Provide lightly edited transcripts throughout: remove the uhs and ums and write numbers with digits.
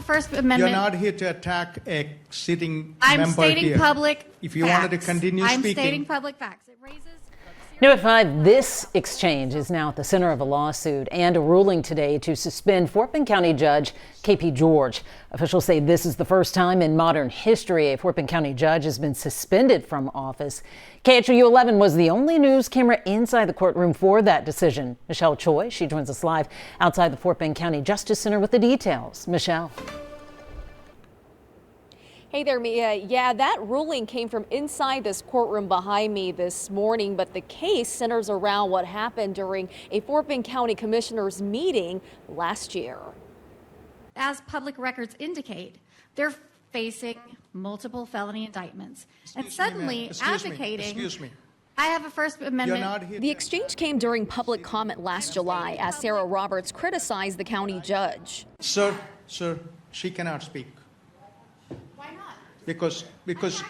First Amendment. You're not here to attack a sitting I'm member stating here. public If you facts. wanted to continue I'm speaking. stating public facts. It raises. New at 5, this exchange is now at the center of a lawsuit and a ruling today to suspend Fort Bend County Judge KP George. Officials say this is the first time in modern history a Fort Bend County judge has been suspended from office. KHOU 11 was the only news camera inside the courtroom for that decision. Michelle Choi, she joins us live outside the Fort Bend County Justice Center with the details. Michelle. Hey there, Mia. Yeah, that ruling came from inside this courtroom behind me this morning, but the case centers around what happened during a Fort Bend County Commissioners meeting last year. As public records indicate, they're facing multiple felony indictments. And suddenly advocating. Excuse me. I have a First Amendment. You're not here The exchange came during public comment last July as Sarah Roberts criticized the county judge. Sir, she cannot speak. Why not? Because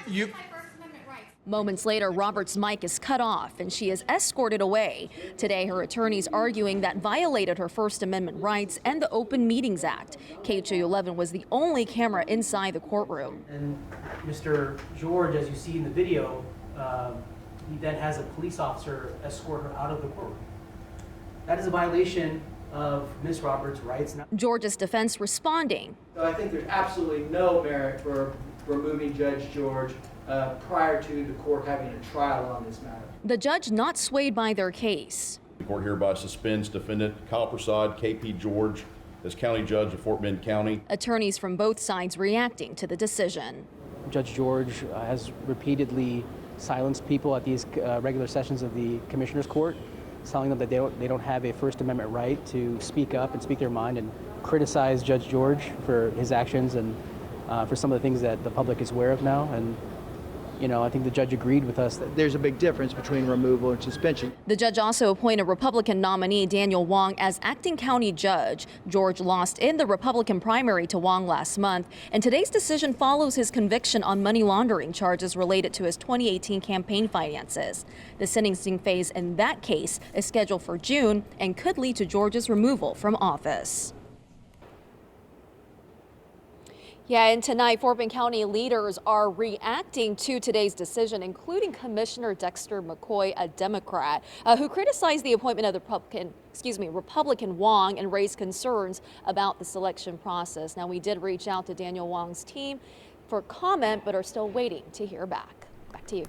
you. My First Amendment rights. Moments later, Roberts' mic is cut off and she is escorted away. Today, her attorneys arguing that violated her First Amendment rights and the Open Meetings Act. KHOU 11 was the only camera inside the courtroom. And Mr. George, as you see in the video, he then has a police officer escort her out of the courtroom. That is a violation of Ms. Roberts' rights. George's defense responding. So I think there's absolutely no merit for removing Judge George prior to the court having a trial on this matter. The judge not swayed by their case. The court hereby suspends defendant Kyle Prasad, KP George, as county judge of Fort Bend County. Attorneys from both sides reacting to the decision. Judge George has repeatedly silenced people at these regular sessions of the Commissioners Court, telling them that they don't have a First Amendment right to speak up and speak their mind and criticize Judge George for his actions and for some of the things that the public is aware of now. And you know, I think the judge agreed with us that there's a big difference between removal and suspension. The judge also appointed Republican nominee Daniel Wong as acting county judge. George lost in the Republican primary to Wong last month, and today's decision follows his conviction on money laundering charges related to his 2018 campaign finances. The sentencing phase in that case is scheduled for June and could lead to George's removal from office. Yeah, and tonight, Fort Bend County leaders are reacting to today's decision, including Commissioner Dexter McCoy, a Democrat, who criticized the appointment of the Republican Wong and raised concerns about the selection process. Now, we did reach out to Daniel Wong's team for comment, but are still waiting to hear back. Back to you.